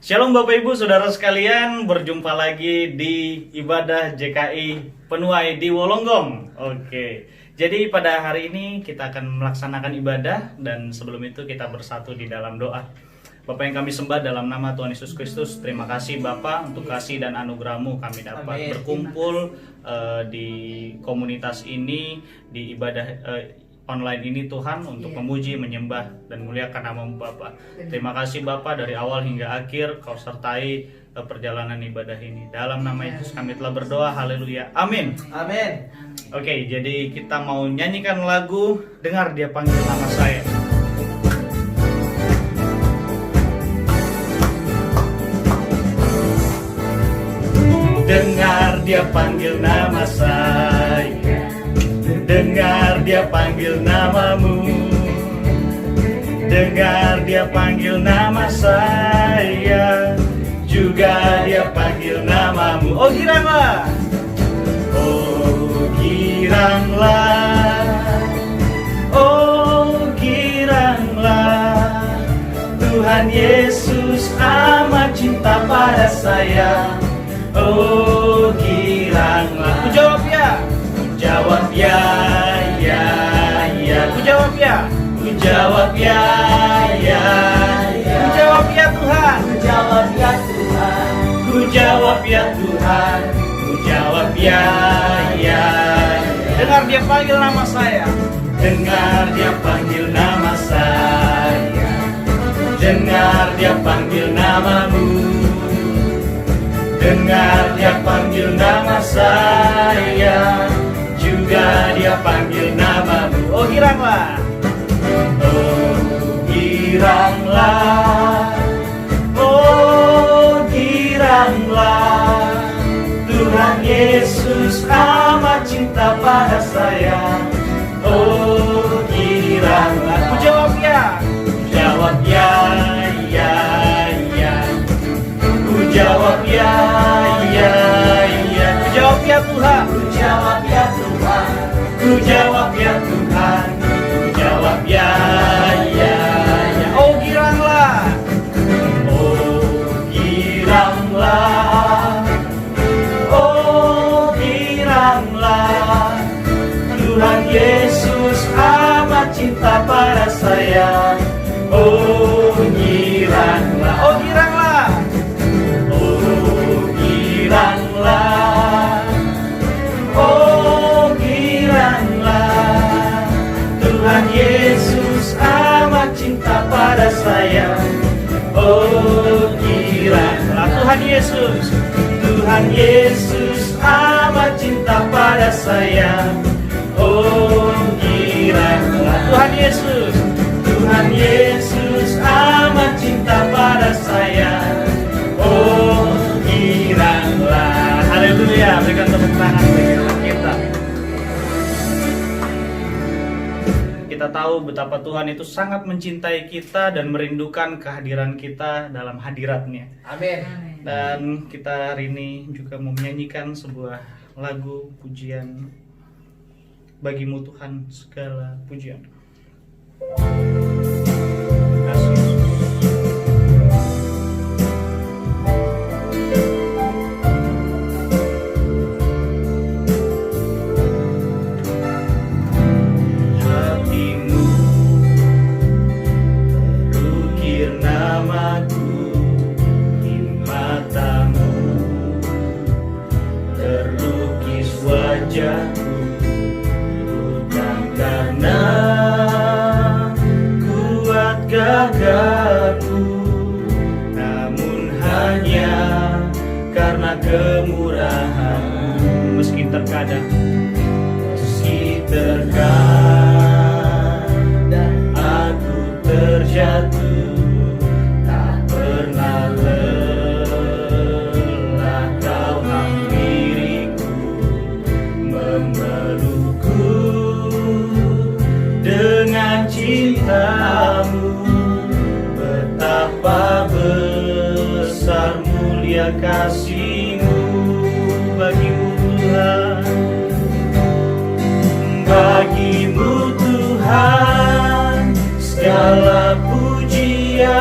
Shalom Bapak Ibu Saudara sekalian, berjumpa lagi di ibadah JKI Penuai di Wolonggong. Oke, jadi pada hari ini kita akan melaksanakan ibadah dan sebelum itu kita bersatu di dalam doa. Bapak yang kami sembah dalam nama Tuhan Yesus Kristus, terima kasih Bapak untuk kasih dan anugerah-Mu kami dapat berkumpul di komunitas ini, di ibadah online ini Tuhan untuk memuji, menyembah dan muliakan nama-Mu Bapa. Terima kasih Bapa dari awal hingga akhir Kau sertai perjalanan ibadah ini. Dalam nama Yesus kami telah berdoa. Haleluya. Amin. Amin. Oke, jadi kita mau nyanyikan lagu Dengar Dia Panggil Nama Saya. Dengar Dia panggil nama saya, dengar Dia panggil namamu, dengar Dia panggil nama saya, juga Dia panggil namamu. Oh giranglah, oh giranglah, oh giranglah, Tuhan Yesus amat cinta pada saya. Oh giranglah. Ku jawab ya. Jawab ya, ya, ya. Ku jawab ya. Ku jawab ya, ya, ya. Ku jawab ya Tuhan. Ku jawab ya Tuhan. Ku jawab ya Tuhan. Ku jawab ya, ya, ya. Dengar Dia panggil nama saya. Dengar Dia panggil nama saya. Dengar Dia panggil namamu. Dengar Dia panggil nama saya, juga Dia panggil namamu. Oh giranglah, oh giranglah, oh giranglah, Tuhan Yesus amat cinta pada saya. Oh giranglah. Ku jawab ya, jawab ya, ya, ya. Ku jawab ya, ya, ya. Ku jawab ya Tuhan. Ku jawab ya Tuhan. Ku jawab ya Tuhan. Ku jawab ya, ya, ya. Oh giranglah, oh giranglah, oh giranglah, Tuhan Yesus amat cinta pada saya. Oh giranglah, oh giranglah, oh giranglah, oh giranglah, Tuhan Yesus amat cinta pada saya. Oh giranglah, Tuhan Yesus, Tuhan Yesus amat cinta pada saya. Oh giranglah, Tuhan Yesus, Tuhan Yesus amat cinta pada saya. Oh giranglah. Haleluya. Berikan tepuk tangan bagi kita. Kita tahu betapa Tuhan itu sangat mencintai kita dan merindukan kehadiran kita dalam hadirat-Nya. Amin. Dan kita hari ini juga mau menyanyikan sebuah lagu pujian, Bagimu Tuhan segala pujian. Kasih Yesus. Hatimu terukir namaku di matamu, terlukis wajahku, bukan karena kuat gagahku, namun hanya karena kemurahan-Mu. Meski terkadang aku terjatuh, tak pernah lelah Kau hampiriku, memelukku dengan cinta-Mu. Betapa besar mulia kasih-Mu, bagimu Tuhan, bagimu Tuhan segala pujian.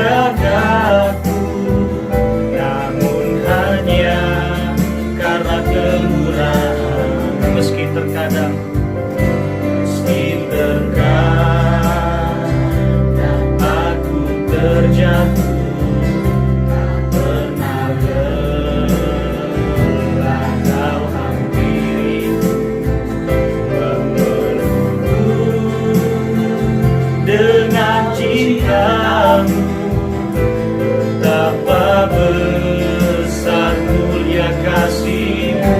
menjagaku, namun hanya karena kemurahan. Meski terkadang aku terjatuh, tak pernah lelah kau hampiri, memelukku dengan cintamu. Betapa besar mulia kasih-Mu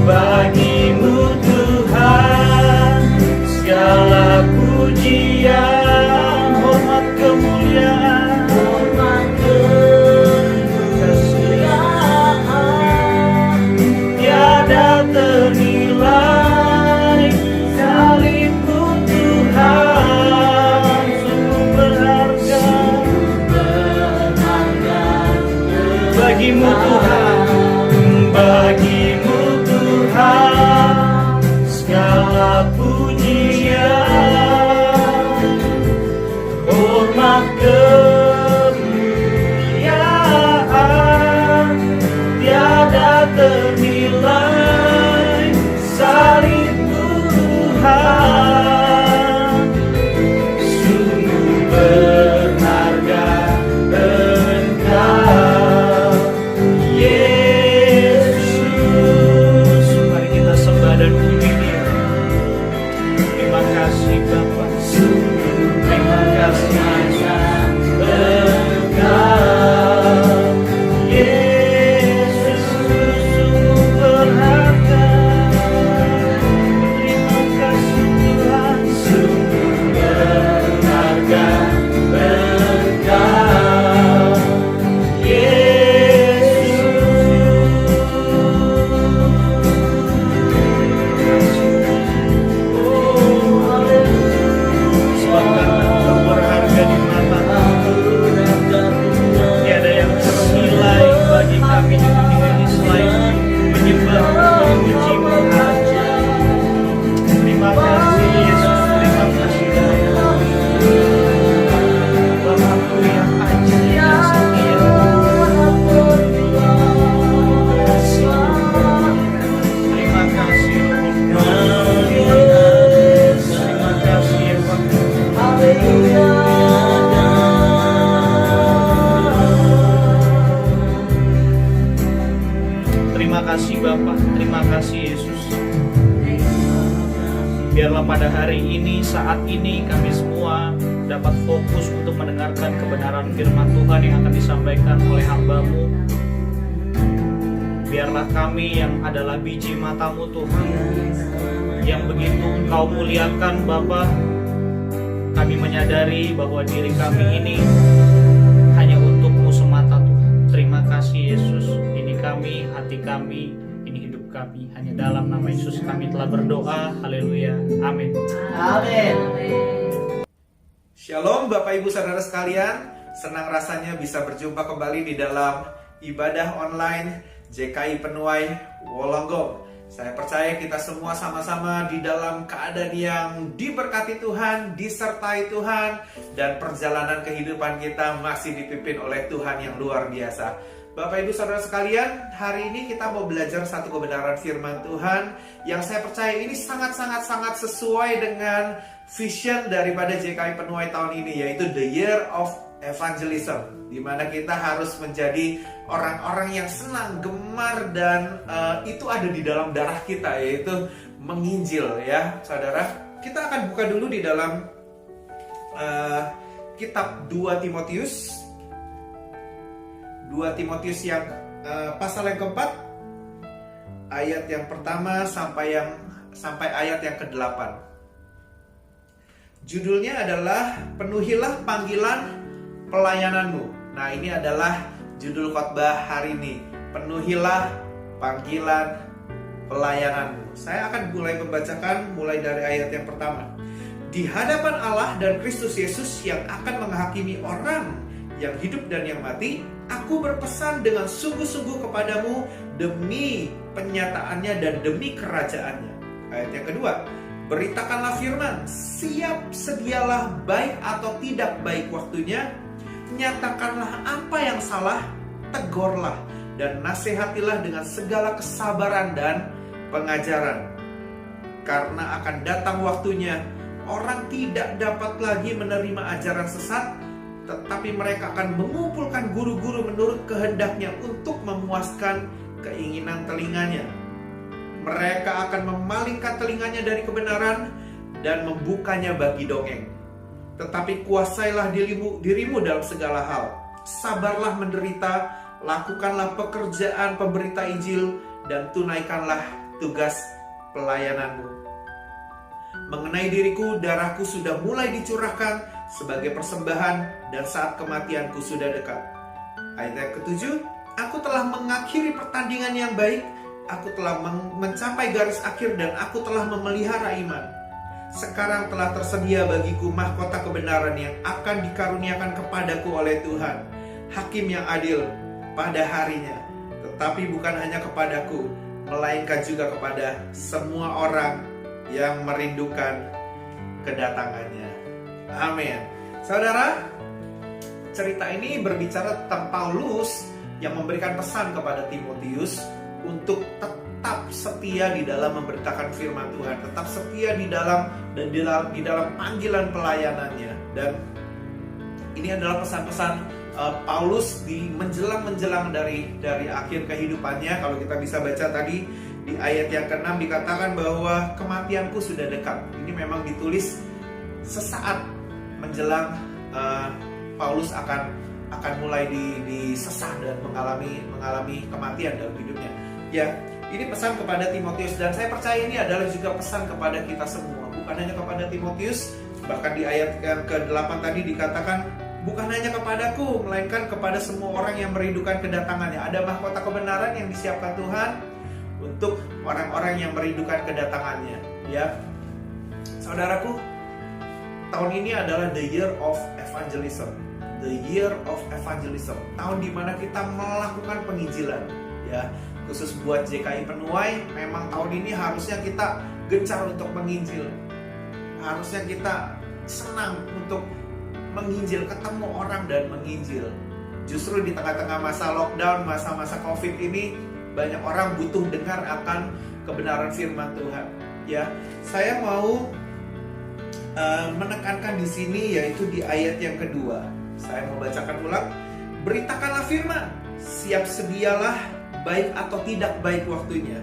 bagimu Tuhan. Segala pujian, hormat, kemuliaan, tiada ternilai. Salib-Mu Tuhan, sungguh berharga. Bagimu Tuhan, bagimu Tuhan, segala pujian, hormat, kemuliaan, tiada ternilai. Salib-Mu Tuhan, sungguh berharga. Engkau Yesus, mari kita sembah dan puji Dia. Terima kasih Bapa, terima kasih Engkau Yesus, sungguh berharga. Terima kasih Tuhan, sungguh berharga. Engkau kami di dunia ini selain menyembah, memuji-Mu aja. Terima kasih Yesus, terima kasih Bapa-Ku yang ajaib dan setia. Terima kasih terima kasih ya Bapa. Terima kasih Bapa, terima kasih Yesus. Biarlah pada hari ini, saat ini kami semua dapat fokus untuk mendengarkan kebenaran firman Tuhan yang akan disampaikan oleh hamba-Mu. Biarlah kami yang adalah biji mata-Mu Tuhan, yang begitu Engkau muliakan Bapa. Kami menyadari bahwa diri kami ini hanya untuk-Mu semata Tuhan. Terima kasih Yesus. Ini kami, hati kami, ini hidup kami. Hanya dalam nama Yesus kami telah berdoa. Haleluya. Amin. Amin. Shalom Bapak Ibu Saudara sekalian. Senang rasanya bisa berjumpa kembali di dalam ibadah online JKI Penuai Wolonggong. Saya percaya kita semua sama-sama di dalam keadaan yang diberkati Tuhan, disertai Tuhan, dan perjalanan kehidupan kita masih dipimpin oleh Tuhan yang luar biasa. Bapak Ibu Saudara sekalian, hari ini kita mau belajar satu kebenaran firman Tuhan yang saya percaya ini sangat-sangat sesuai dengan vision daripada JKI Penuai tahun ini, yaitu The Year of Evangelism, di mana kita harus menjadi orang-orang yang senang, gemar, dan itu ada di dalam darah kita, yaitu menginjil ya saudara. Kita akan buka dulu di dalam kitab 2 Timotius yang pasal yang keempat, ayat yang pertama sampai ayat yang ke-8. Judulnya adalah Penuhilah Panggilan Pelayananmu. Nah, ini adalah judul khotbah hari ini. Penuhilah panggilan pelayananmu. Saya akan membacakan mulai dari ayat yang pertama. Di hadapan Allah dan Kristus Yesus yang akan menghakimi orang yang hidup dan yang mati, aku berpesan dengan sungguh-sungguh kepadamu demi penyataannya dan demi kerajaannya. Ayat yang kedua. Beritakanlah firman, siap sedialah baik atau tidak baik waktunya, nyatakanlah apa yang salah, tegurlah, dan nasihatilah dengan segala kesabaran dan pengajaran. Karena akan datang waktunya, orang tidak dapat lagi menerima ajaran sesat, tetapi mereka akan mengumpulkan guru-guru menurut kehendaknya untuk memuaskan keinginan telinganya. Mereka akan memalingkan telinganya dari kebenaran dan membukanya bagi dongeng. Tetapi kuasailah dirimu dalam segala hal. Sabarlah menderita, lakukanlah pekerjaan pemberita Injil, dan tunaikanlah tugas pelayananmu. Mengenai diriku, darahku sudah mulai dicurahkan sebagai persembahan, dan saat kematianku sudah dekat. Ayat yang ke-7, aku telah mengakhiri pertandingan yang baik, aku telah mencapai garis akhir, dan aku telah memelihara iman. Sekarang telah tersedia bagiku mahkota kebenaran yang akan dikaruniakan kepadaku oleh Tuhan, Hakim yang adil pada harinya. Tetapi bukan hanya kepadaku, melainkan juga kepada semua orang yang merindukan kedatangannya. Amin. Saudara, cerita ini berbicara tentang Paulus yang memberikan pesan kepada Timotius untuk tetap setia di dalam memberitakan firman Tuhan, tetap setia di dalam panggilan pelayanannya. Dan ini adalah pesan-pesan Paulus di menjelang dari akhir kehidupannya. Kalau kita bisa baca tadi di ayat yang ke-6 dikatakan bahwa kematianku sudah dekat. Ini memang ditulis sesaat menjelang Paulus akan mulai disesah dan mengalami kematian dalam hidupnya. Ya, ini pesan kepada Timotius, dan saya percaya ini adalah juga pesan kepada kita semua, bukan hanya kepada Timotius. Bahkan di ayat yang ke-8 tadi dikatakan, bukan hanya kepadaku, melainkan kepada semua orang yang merindukan kedatangannya. Ada mahkota kebenaran yang disiapkan Tuhan untuk orang-orang yang merindukan kedatangannya. Ya, saudaraku, tahun ini adalah the year of evangelism. The year of evangelism. Tahun dimana kita melakukan penginjilan. Ya, khusus buat JKI Penuai, memang tahun ini harusnya kita gencar untuk menginjil. Harusnya kita senang untuk menginjil, ketemu orang dan menginjil. Justru di tengah-tengah masa lockdown, masa-masa COVID ini, banyak orang butuh dengar akan kebenaran firman Tuhan. Ya, saya mau menekankan di sini, yaitu di ayat yang kedua. Saya mau bacakan ulang. Beritakanlah firman, siap sedialah baik atau tidak baik waktunya.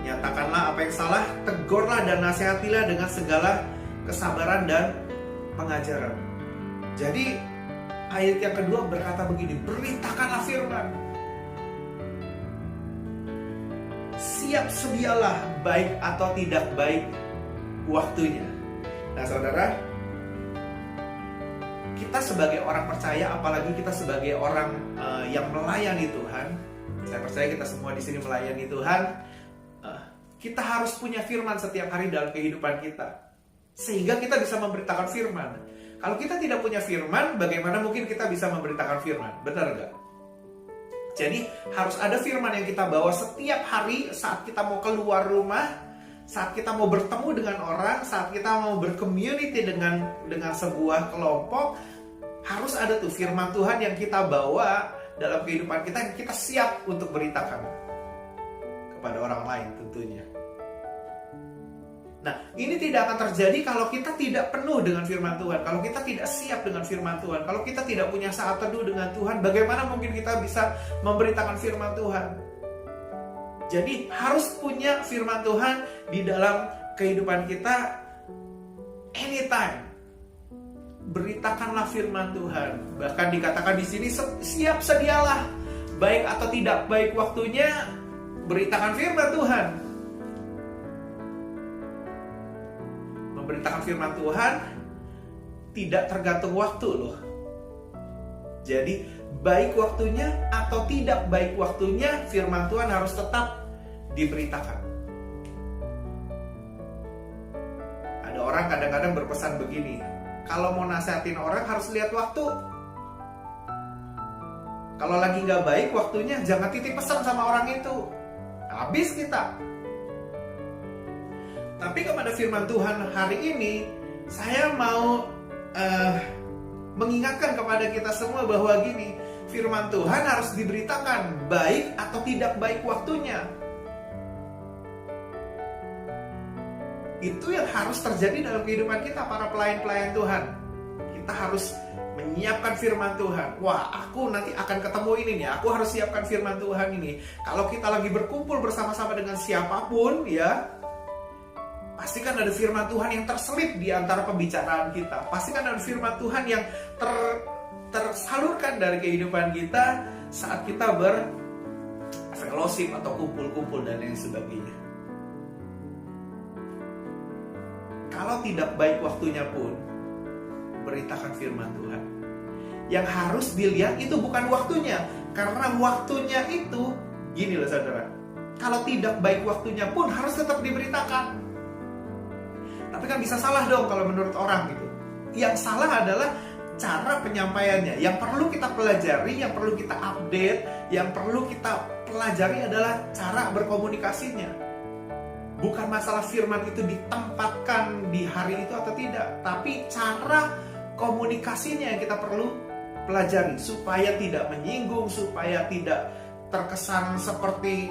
Nyatakanlah apa yang salah, tegurlah dan nasihatilah dengan segala kesabaran dan pengajaran. Jadi ayat yang kedua berkata begini, beritakanlah firman, siap sedialah baik atau tidak baik waktunya. Nah saudara, kita sebagai orang percaya, apalagi kita sebagai orang yang melayani Tuhan, saya percaya kita semua di sini melayani Tuhan, kita harus punya firman setiap hari dalam kehidupan kita, sehingga kita bisa memberitakan firman. Kalau kita tidak punya firman, bagaimana mungkin kita bisa memberitakan firman? Benar gak? Jadi harus ada firman yang kita bawa setiap hari saat kita mau keluar rumah, saat kita mau bertemu dengan orang, saat kita mau bercommunity dengan sebuah kelompok. Harus ada tuh firman Tuhan yang kita bawa dalam kehidupan kita, yang kita siap untuk beritakan kepada orang lain tentunya. Nah, ini tidak akan terjadi kalau kita tidak penuh dengan firman Tuhan, kalau kita tidak siap dengan firman Tuhan, kalau kita tidak punya saat teduh dengan Tuhan. Bagaimana mungkin kita bisa memberitakan firman Tuhan? Jadi harus punya firman Tuhan di dalam kehidupan kita anytime. Beritakanlah firman Tuhan. Bahkan dikatakan di sini, siap sedialah baik atau tidak baik waktunya, beritakan firman Tuhan. Memberitakan firman Tuhan tidak tergantung waktu loh. Jadi baik waktunya atau tidak baik waktunya, firman Tuhan harus tetap diberitakan. Ada orang kadang-kadang berpesan begini, kalau mau nasihatin orang harus lihat waktu. Kalau lagi gak baik waktunya, jangan titip pesan sama orang itu, habis kita. Tapi kepada firman Tuhan hari ini, saya mau mengingatkan kepada kita semua bahwa gini, firman Tuhan harus diberitakan baik atau tidak baik waktunya. Itu yang harus terjadi dalam kehidupan kita, para pelayan-pelayan Tuhan. Kita harus menyiapkan firman Tuhan. Wah, aku nanti akan ketemu ini nih, aku harus siapkan firman Tuhan ini. Kalau kita lagi berkumpul bersama-sama dengan siapapun, ya, pastikan ada firman Tuhan yang terselip di antara pembicaraan kita. Pastikan ada firman Tuhan yang tersalurkan dari kehidupan kita saat kita berfellowship atau kumpul-kumpul dan lain sebagainya. Kalau tidak baik waktunya pun, beritakan firman Tuhan. Yang harus dilihat itu bukan waktunya, karena waktunya itu, gini loh saudara, kalau tidak baik waktunya pun harus tetap diberitakan. Tapi kan bisa salah dong kalau menurut orang gitu. Yang salah adalah cara penyampaiannya. Yang perlu kita pelajari, yang perlu kita update, yang perlu kita pelajari adalah cara berkomunikasinya. Bukan masalah firman itu ditempatkan di hari itu atau tidak, tapi cara komunikasinya yang kita perlu pelajari supaya tidak menyinggung, supaya tidak terkesan seperti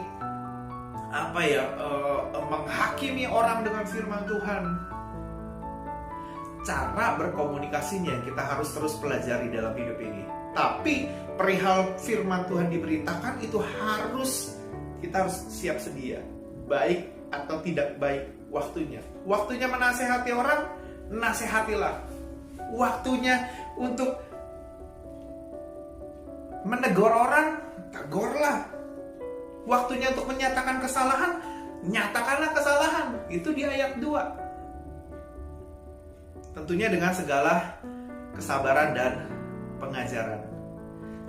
menghakimi orang dengan firman Tuhan. Cara berkomunikasinya yang kita harus terus pelajari dalam hidup ini. Tapi perihal firman Tuhan diberitakan itu kita harus siap sedia, baik atau tidak baik waktunya. Waktunya menasehati orang, nasehatilah. Waktunya untuk menegur orang, tegurlah. Waktunya untuk menyatakan kesalahan, nyatakanlah kesalahan. Itu di ayat 2. Tentunya dengan segala kesabaran dan pengajaran.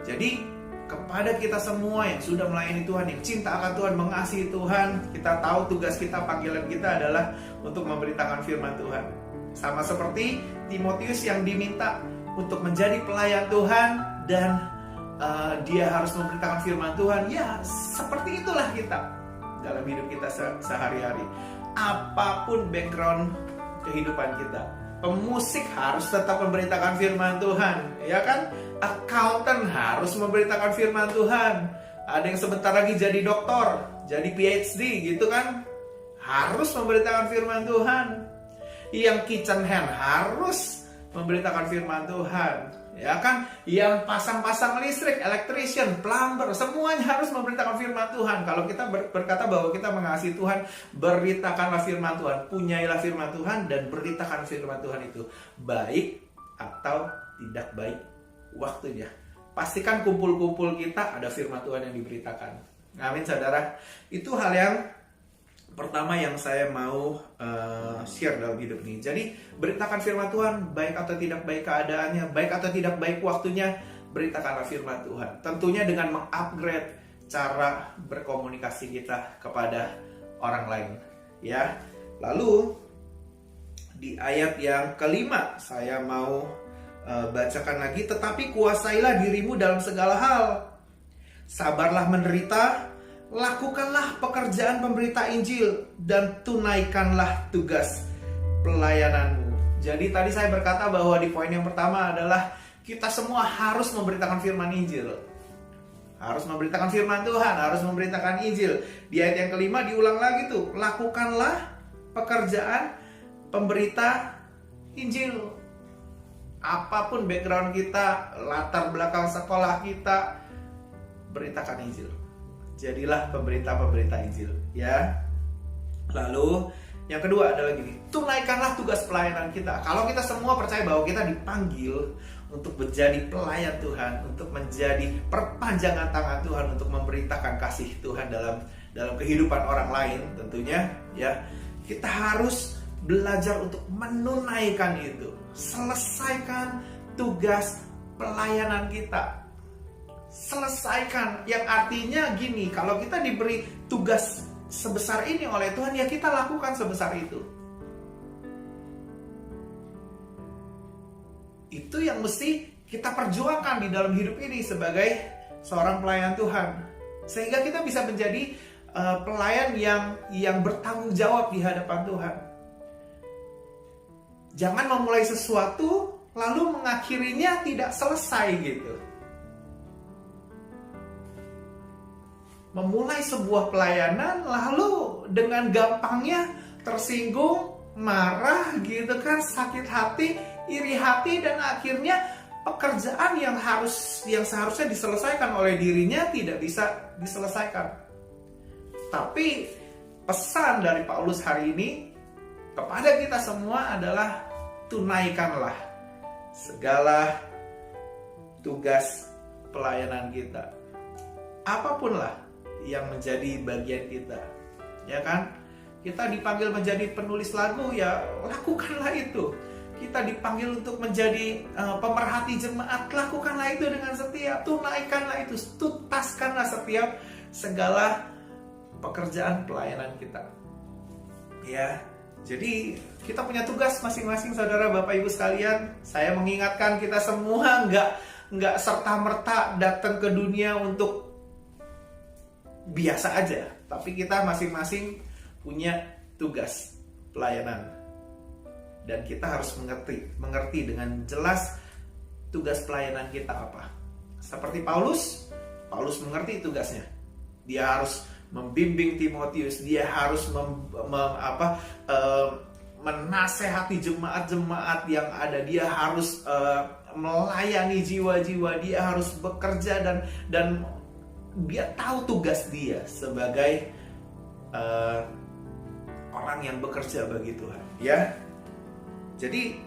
Jadi kepada kita semua yang sudah melayani Tuhan, yang cinta akan Tuhan, mengasihi Tuhan, kita tahu tugas kita, panggilan kita adalah untuk memberitakan firman Tuhan. Sama seperti Timotius yang diminta untuk menjadi pelayan Tuhan dan dia harus memberitakan firman Tuhan. Ya, seperti itulah kita dalam hidup kita sehari-hari. Apapun background kehidupan kita, pemusik harus tetap memberitakan firman Tuhan, ya kan? Accountant harus memberitakan firman Tuhan. Ada yang sebentar lagi jadi doktor, jadi PhD gitu kan, harus memberitakan firman Tuhan. Yang kitchen hand harus memberitakan firman Tuhan, ya kan? Yang pasang-pasang listrik, electrician, plumber, semuanya harus memberitakan firman Tuhan. Kalau kita berkata bahwa kita mengasihi Tuhan, beritakanlah firman Tuhan, punyailah firman Tuhan, dan beritakan firman Tuhan itu baik atau tidak baik waktunya. Pastikan kumpul-kumpul kita ada firman Tuhan yang diberitakan. Amin saudara. Itu hal yang pertama yang saya mau share dalam hidup ini. Jadi beritakan firman Tuhan, baik atau tidak baik keadaannya, baik atau tidak baik waktunya, beritakanlah firman Tuhan. Tentunya dengan mengupgrade cara berkomunikasi kita kepada orang lain, ya. Lalu di ayat yang kelima saya mau bacakan lagi. Tetapi kuasailah dirimu dalam segala hal, sabarlah menderita, lakukanlah pekerjaan pemberita Injil, dan tunaikanlah tugas pelayananmu. Jadi tadi saya berkata bahwa di poin yang pertama adalah kita semua harus memberitakan firman Injil, harus memberitakan firman Tuhan, harus memberitakan Injil. Di ayat yang kelima diulang lagi tuh, lakukanlah pekerjaan pemberita Injil. Apapun background kita, latar belakang sekolah kita, beritakan Injil. Jadilah pemberita-pemberita Injil, ya. Lalu yang kedua adalah gini, tunaikanlah tugas pelayanan kita. Kalau kita semua percaya bahwa kita dipanggil untuk menjadi pelayan Tuhan, untuk menjadi perpanjangan tangan Tuhan, untuk memberitakan kasih Tuhan dalam kehidupan orang lain, tentunya, ya, kita harus belajar untuk menunaikan itu. Selesaikan tugas pelayanan kita. Selesaikan, yang artinya gini, kalau kita diberi tugas sebesar ini oleh Tuhan, ya kita lakukan sebesar itu. Itu yang mesti kita perjuangkan di dalam hidup ini sebagai seorang pelayan Tuhan, sehingga kita bisa menjadi pelayan yang bertanggung jawab di hadapan Tuhan. Jangan memulai sesuatu lalu mengakhirinya tidak selesai gitu. Memulai sebuah pelayanan lalu dengan gampangnya tersinggung, marah gitu kan, sakit hati, iri hati, dan akhirnya pekerjaan yang seharusnya diselesaikan oleh dirinya tidak bisa diselesaikan. Tapi pesan dari Paulus hari ini kepada kita semua adalah tunaikanlah segala tugas pelayanan kita. Apapun lah yang menjadi bagian kita, ya kan? Kita dipanggil menjadi penulis lagu, ya lakukanlah itu. Kita dipanggil untuk menjadi pemerhati jemaat, lakukanlah itu dengan setia. Tunaikanlah itu, tuntaskanlah setiap segala pekerjaan pelayanan kita. Ya, jadi kita punya tugas masing-masing, saudara, bapak ibu sekalian. Saya mengingatkan kita semua nggak serta-merta datang ke dunia untuk biasa aja, tapi kita masing-masing punya tugas pelayanan, dan kita harus mengerti dengan jelas tugas pelayanan kita apa. Seperti Paulus mengerti tugasnya. Dia harus membimbing Timotius, dia harus menasehati jemaat-jemaat yang ada, dia harus melayani jiwa-jiwa, dia harus bekerja dan dia tahu tugas dia sebagai orang yang bekerja bagi Tuhan, ya. Jadi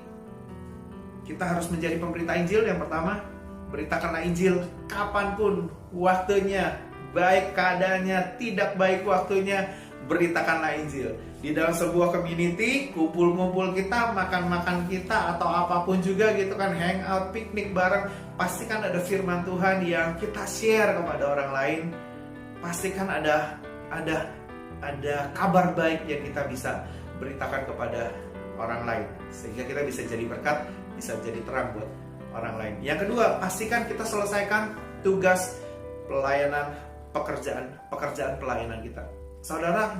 kita harus menjadi pemberita Injil. Yang pertama, beritakanlah Injil kapanpun waktunya, baik keadaannya, tidak baik waktunya, beritakanlah Injil. Di dalam sebuah community, kumpul-kumpul kita, makan-makan kita, atau apapun juga gitu kan, hangout, piknik bareng, pastikan ada firman Tuhan yang kita share kepada orang lain. Pastikan ada kabar baik yang kita bisa beritakan kepada orang lain, sehingga kita bisa jadi berkat, bisa jadi terang buat orang lain. Yang kedua, pastikan kita selesaikan tugas pelayanan, pekerjaan pelayanan kita. Saudara,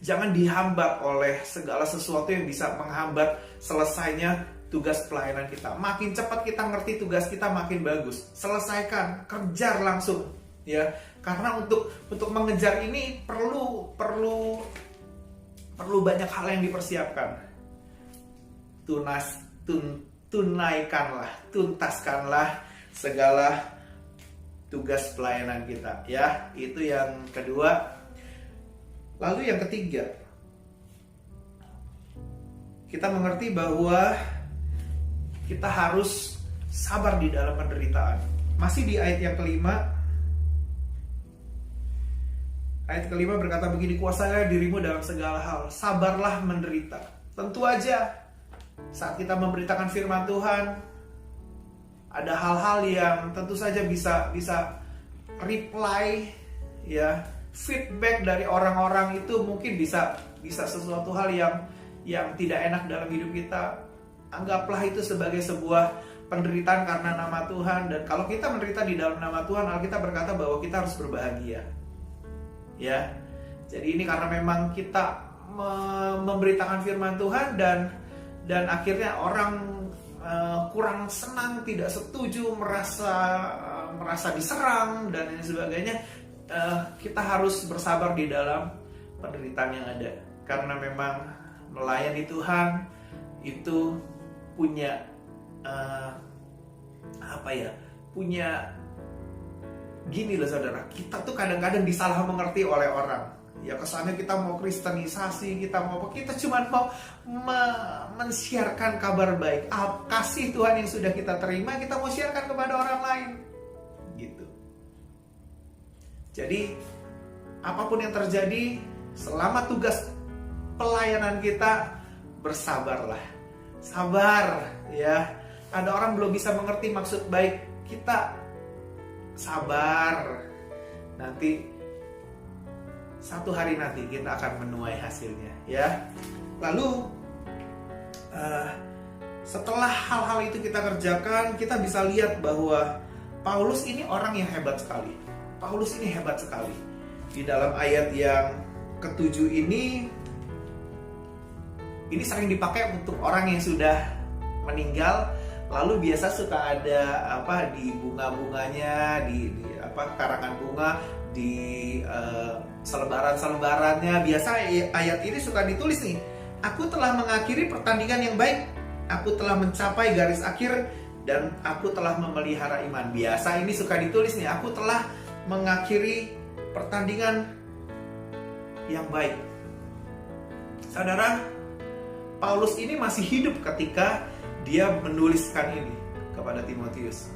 jangan dihambat oleh segala sesuatu yang bisa menghambat selesainya tugas pelayanan kita. Makin cepat kita ngerti tugas kita, makin bagus. Selesaikan, kejar langsung, ya. Karena untuk mengejar ini perlu banyak hal yang dipersiapkan. Tunaikanlah, tuntaskanlah segala tugas pelayanan kita, ya. Itu yang kedua. Lalu yang ketiga, kita mengerti bahwa kita harus sabar di dalam penderitaan. Masih di ayat yang kelima. Ayat kelima berkata begini, kuasailah dirimu dalam segala hal, sabarlah menderita. Tentu aja saat kita memberitakan firman Tuhan, ada hal-hal yang tentu saja bisa reply, ya, feedback dari orang-orang itu mungkin bisa sesuatu hal yang tidak enak dalam hidup kita. Anggaplah itu sebagai sebuah penderitaan karena nama Tuhan. Dan kalau kita menderita di dalam nama Tuhan, Alkitab berkata bahwa kita harus berbahagia, ya. Jadi ini karena memang kita memberitakan firman Tuhan dan akhirnya orang kurang senang, tidak setuju, merasa diserang dan lain sebagainya. Kita harus bersabar di dalam penderitaan yang ada, karena memang melayani Tuhan itu punya gini loh saudara, kita tuh kadang-kadang disalah mengerti oleh orang. Ya kesannya kita mau kristenisasi, kita cuma mau men-sharekan kabar baik, kasih Tuhan yang sudah kita terima, kita mau sharekan kepada orang lain, gitu. Jadi apapun yang terjadi, selama tugas pelayanan kita, bersabarlah, sabar, ya. Ada orang belum bisa mengerti maksud baik kita, sabar. Nanti satu hari nanti kita akan menuai hasilnya, ya. Lalu setelah hal-hal itu kita kerjakan, kita bisa lihat bahwa Paulus ini orang yang hebat sekali. Paulus ini hebat sekali. Di dalam ayat yang ke-7 ini Ini sering dipakai untuk orang yang sudah meninggal, lalu biasa suka ada di bunga-bunganya, di karangan bunga, di selebaran-selebarannya. Biasa ayat ini suka ditulis nih, aku telah mengakhiri pertandingan yang baik, aku telah mencapai garis akhir, dan aku telah memelihara iman. Biasa ini suka ditulis nih, aku telah mengakhiri pertandingan yang baik. Saudara, Paulus ini masih hidup ketika dia menuliskan ini kepada Timotius.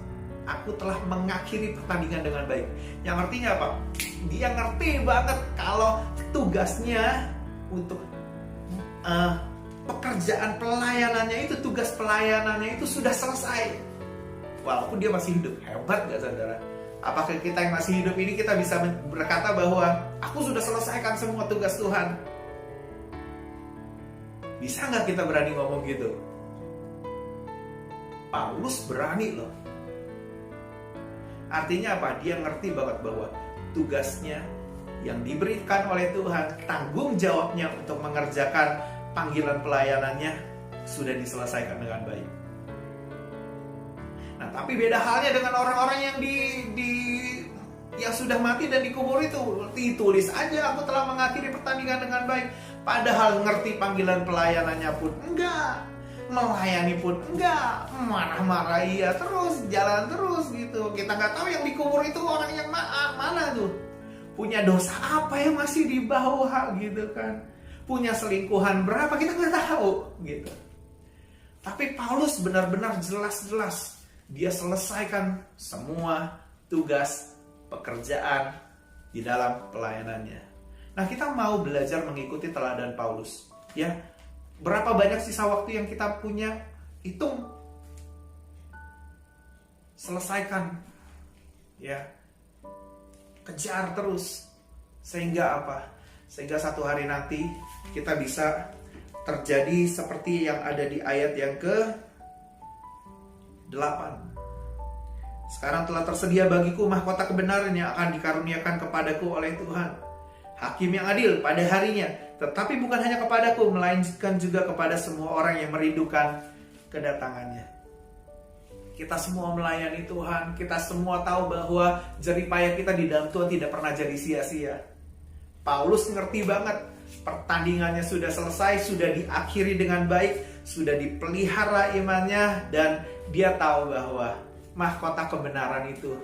Aku telah mengakhiri pertandingan dengan baik. Yang artinya apa? Dia ngerti banget kalau tugasnya untuk pekerjaan pelayanannya itu, tugas pelayanannya itu sudah selesai. Walaupun dia masih hidup. Hebat gak saudara? Apakah kita yang masih hidup ini kita bisa berkata bahwa aku sudah selesaikan semua tugas Tuhan? Bisa gak kita berani ngomong gitu? Paulus berani loh. Artinya apa? Dia ngerti banget bahwa tugasnya yang diberikan oleh Tuhan, tanggung jawabnya untuk mengerjakan panggilan pelayanannya sudah diselesaikan dengan baik. Nah, tapi beda halnya dengan orang-orang yang yang sudah mati dan dikubur itu. Ditulis aja, aku telah mengakhiri pertandingan dengan baik. Padahal ngerti panggilan pelayanannya pun enggak, melayani pun enggak, marah-marah iya terus, jalan terus gitu. Kita nggak tahu yang dikubur itu orang yang mana tuh, punya dosa apa yang masih di bawah gitu kan, punya selingkuhan berapa kita nggak tahu gitu. Tapi Paulus benar-benar jelas-jelas dia selesaikan semua tugas pekerjaan di dalam pelayanannya. Nah, kita mau belajar mengikuti teladan Paulus, ya. Berapa banyak sisa waktu yang kita punya? Hitung. Selesaikan. Ya. Kejar terus. Sehingga apa? Sehingga satu hari nanti kita bisa terjadi seperti yang ada di ayat yang ke-8. Sekarang telah tersedia bagiku mahkota kebenaran yang akan dikaruniakan kepadaku oleh Tuhan, Hakim yang adil pada harinya. Tetapi bukan hanya kepadaku, melainkan juga kepada semua orang yang merindukan kedatangannya. Kita semua melayani Tuhan. Kita semua tahu bahwa jeripayah kita di dalam Tuhan tidak pernah jadi sia-sia. Paulus ngerti banget, pertandingannya sudah selesai, sudah diakhiri dengan baik, sudah dipelihara imannya, dan dia tahu bahwa mahkota kebenaran itu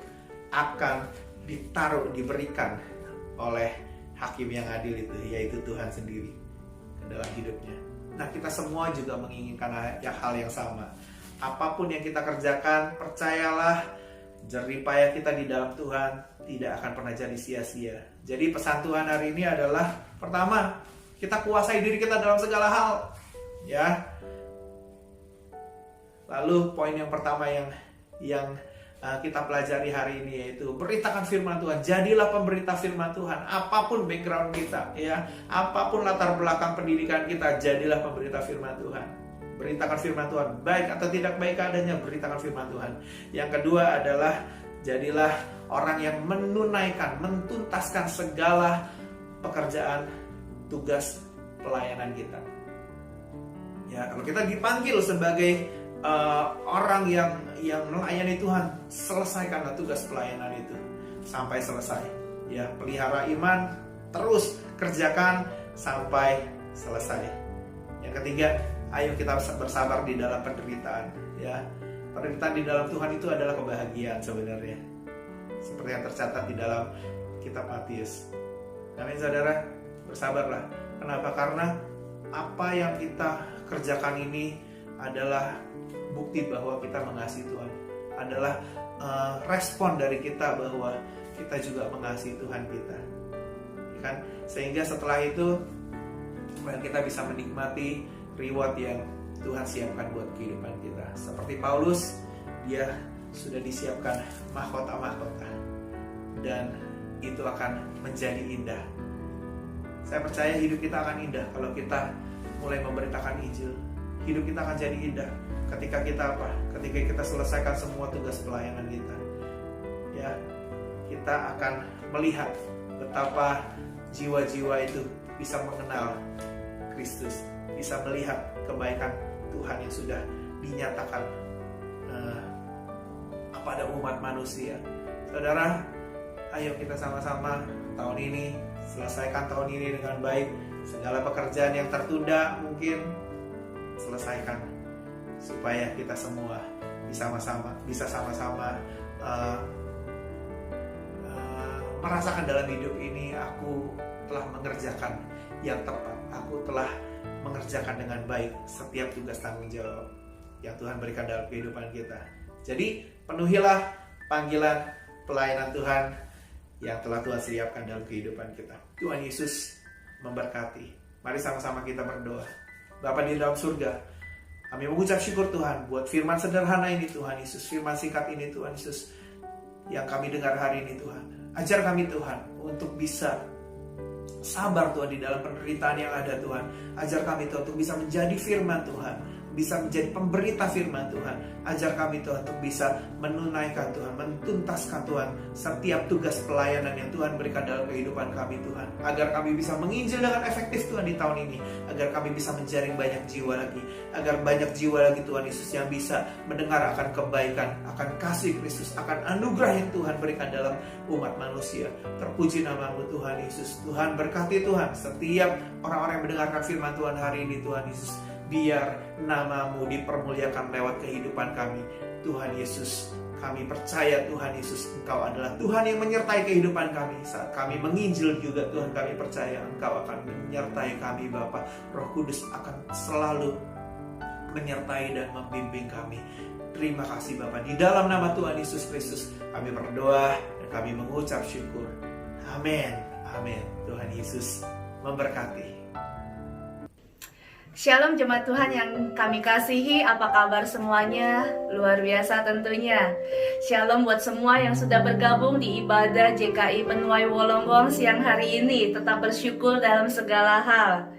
akan diberikan oleh Hakim yang adil itu, yaitu Tuhan sendiri dalam hidupnya. Nah, kita semua juga menginginkan hal yang sama. Apapun yang kita kerjakan, percayalah, jeripayah kita di dalam Tuhan tidak akan pernah jadi sia-sia. Jadi pesan Tuhan hari ini adalah, pertama, kita kuasai diri kita dalam segala hal, ya. Lalu poin yang pertama yang kita pelajari hari ini yaitu beritakan firman Tuhan. Jadilah pemberita firman Tuhan. Apapun background kita, ya, apapun latar belakang pendidikan kita, jadilah pemberita firman Tuhan. Beritakan firman Tuhan, baik atau tidak baik adanya, beritakan firman Tuhan. Yang kedua adalah jadilah orang yang mentuntaskan segala pekerjaan, tugas pelayanan kita. Ya, kalau kita dipanggil sebagai orang yang melayani Tuhan, selesaikanlah tugas pelayanan itu sampai selesai. Ya, pelihara iman, terus kerjakan sampai selesai. Yang ketiga, ayo kita bersabar di dalam penderitaan. Ya, penderitaan di dalam Tuhan itu adalah kebahagiaan sebenarnya. Seperti yang tercatat di dalam kitab Matius. Amin, saudara, bersabarlah. Kenapa? Karena apa yang kita kerjakan ini adalah bukti bahwa kita mengasihi Tuhan, adalah respon dari kita bahwa kita juga mengasihi Tuhan kita, kan? Sehingga setelah itu kita bisa menikmati reward yang Tuhan siapkan buat kehidupan kita. Seperti Paulus, dia sudah disiapkan mahkota-mahkota, dan itu akan menjadi indah. Saya percaya hidup kita akan indah kalau kita mulai memberitakan Injil. Hidup kita akan jadi indah ketika kita ketika kita selesaikan semua tugas pelayanan kita. Ya, kita akan melihat betapa jiwa-jiwa itu bisa mengenal Kristus, bisa melihat kebaikan Tuhan yang sudah dinyatakan kepada umat manusia. Saudara, ayo kita sama-sama tahun ini selesaikan tahun ini dengan baik. Segala pekerjaan yang tertunda mungkin selesaikan, supaya kita semua bisa sama-sama merasakan dalam hidup ini, aku telah mengerjakan yang tepat, aku telah mengerjakan dengan baik setiap tugas tanggung jawab yang Tuhan berikan dalam kehidupan kita. Jadi penuhilah panggilan pelayanan Tuhan yang telah Tuhan siapkan dalam kehidupan kita. Tuhan Yesus memberkati. Mari sama-sama kita berdoa. Bapa di dalam surga, kami mengucap syukur Tuhan buat firman sederhana ini Tuhan Yesus, firman singkat ini Tuhan Yesus yang kami dengar hari ini Tuhan. Ajar kami Tuhan untuk bisa sabar Tuhan di dalam penderitaan yang ada Tuhan. Ajar kami Tuhan untuk bisa menjadi firman Tuhan, bisa menjadi pemberita firman Tuhan. Ajar kami Tuhan untuk bisa menunaikan Tuhan, mentuntaskan Tuhan setiap tugas pelayanan yang Tuhan berikan dalam kehidupan kami Tuhan. Agar kami bisa menginjil dengan efektif Tuhan di tahun ini. Agar kami bisa menjaring banyak jiwa lagi. Agar banyak jiwa lagi Tuhan Yesus yang bisa mendengar akan kebaikan, akan kasih Kristus, akan anugerah yang Tuhan berikan dalam umat manusia. Terpuji namamu Tuhan Yesus. Tuhan berkati Tuhan setiap orang-orang yang mendengarkan firman Tuhan hari ini Tuhan Yesus. Biar namamu dipermuliakan lewat kehidupan kami. Tuhan Yesus, kami percaya Tuhan Yesus, Engkau adalah Tuhan yang menyertai kehidupan kami. Saat kami menginjil juga Tuhan, kami percaya Engkau akan menyertai kami Bapa. Roh Kudus akan selalu menyertai dan membimbing kami. Terima kasih Bapa. Di dalam nama Tuhan Yesus Kristus kami berdoa dan kami mengucap syukur. Amin. Amin. Tuhan Yesus memberkati. Shalom jemaat Tuhan yang kami kasihi, apa kabar semuanya? Luar biasa tentunya. Shalom buat semua yang sudah bergabung di ibadah JKI Penuai Wolonggong siang hari ini. Tetap bersyukur dalam segala hal.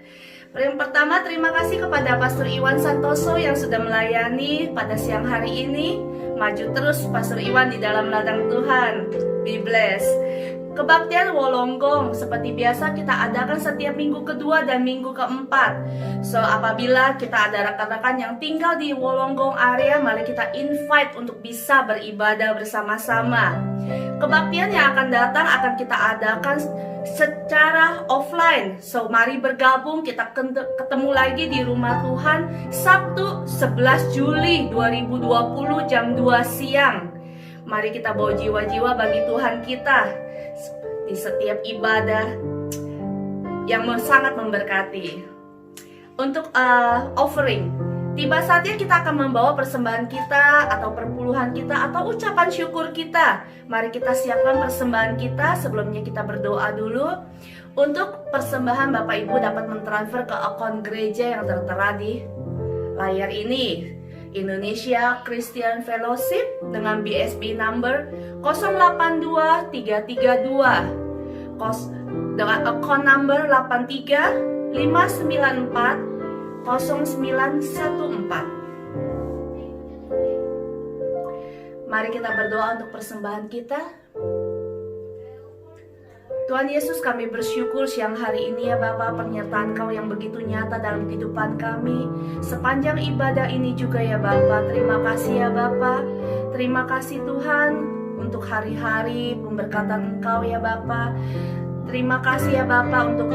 Yang pertama, terima kasih kepada Pastor Iwan Santoso yang sudah melayani pada siang hari ini. Maju terus Pastor Iwan di dalam ladang Tuhan. Be blessed. Kebaktian Wolonggong seperti biasa kita adakan setiap minggu kedua dan minggu keempat. So apabila kita ada rekan-rekan yang tinggal di Wolonggong area, mari kita invite untuk bisa beribadah bersama-sama. Kebaktian yang akan datang akan kita adakan secara offline. So mari bergabung, kita ketemu lagi di rumah Tuhan Sabtu 11 Juli 2020 jam 2 siang. Mari kita bawa jiwa-jiwa bagi Tuhan kita di setiap ibadah yang sangat memberkati. Untuk offering, tiba saatnya kita akan membawa persembahan kita atau perpuluhan kita atau ucapan syukur kita. Mari kita siapkan persembahan kita. Sebelumnya kita berdoa dulu. Untuk persembahan Bapak Ibu dapat mentransfer ke akun gereja yang tertera di layar ini. Indonesia Christian Fellowship dengan BSB number 082332 dengan account number 83 594 0914. Mari kita berdoa untuk persembahan kita. Tuhan Yesus, kami bersyukur siang hari ini ya Bapa, penyertaan Kau yang begitu nyata dalam kehidupan kami sepanjang ibadah ini juga ya Bapa. Terima kasih ya Bapa. Terima kasih Tuhan untuk hari-hari pemberkatan Engkau ya Bapa. Terima kasih ya Bapa untuk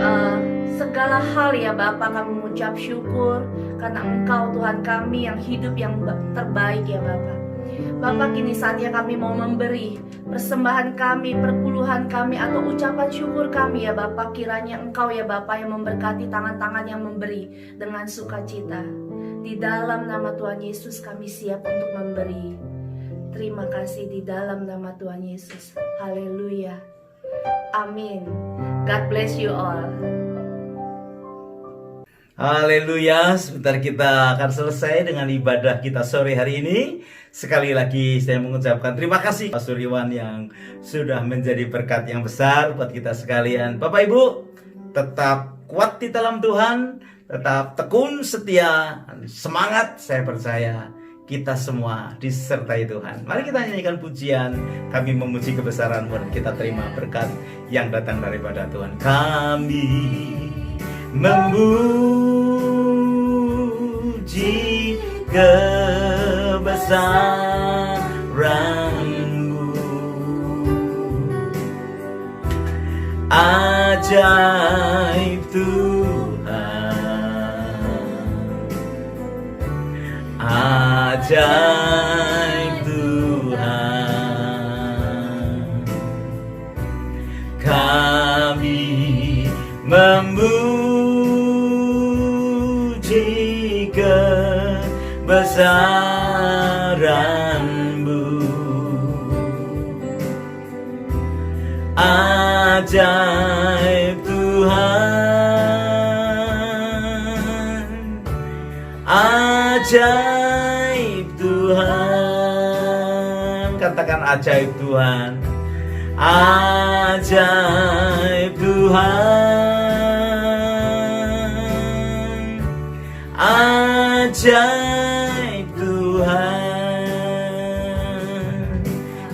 segala hal ya Bapa. Kami mengucap syukur karena Engkau Tuhan kami yang hidup yang terbaik ya Bapa. Bapa, kini saatnya kami mau memberi persembahan kami, perpuluhan kami atau ucapan syukur kami ya Bapa. Kiranya Engkau ya Bapa yang memberkati tangan-tangan yang memberi dengan sukacita. Di dalam nama Tuhan Yesus kami siap untuk memberi. Terima kasih di dalam nama Tuhan Yesus. Haleluya. Amin. God bless you all. Haleluya, sebentar kita akan selesai dengan ibadah kita sore hari ini. Sekali lagi saya mengucapkan terima kasih Pastor Iwan yang sudah menjadi berkat yang besar buat kita sekalian. Bapak Ibu, tetap kuat di dalam Tuhan, tetap tekun, setia, semangat. Saya percaya kita semua disertai Tuhan. Mari kita nyanyikan pujian, kami memuji kebesaran-Mu dan kita terima berkat yang datang daripada Tuhan. Kami membuka kebesaran-Mu. Ajaib Tuhan, ajaib Tuhan, kami memuji kebesaran-Mu. Ajaib Tuhan, ajaib Tuhan. Katakan ajaib Tuhan, ajaib Tuhan, ajaib Tuhan.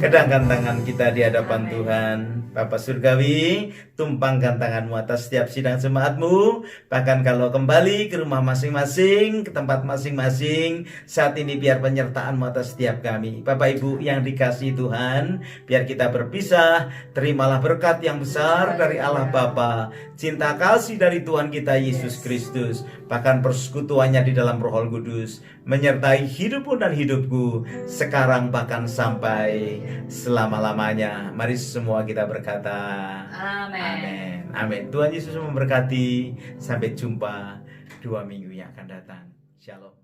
Kedangkan tangan kita di hadapan Tuhan. Bapa Surgawi, tumpangkan tangan-Mu atas setiap sidang jemaat-Mu. Bahkan kalau kembali ke rumah masing-masing, ke tempat masing-masing, saat ini biar penyertaan-Mu atas setiap kami. Bapak Ibu yang dikasihi Tuhan, biar kita berpisah, terimalah berkat yang besar dari Allah Bapa, cinta kasih dari Tuhan kita Yesus Kristus, bahkan persekutuannya di dalam Roh Kudus, menyertai hidupmu dan hidupku, sekarang bahkan sampai selama-lamanya. Mari semua kita berkata amin. Amin. Tuhan Yesus memberkati. Sampai jumpa 2 minggu yang akan datang. Shalom.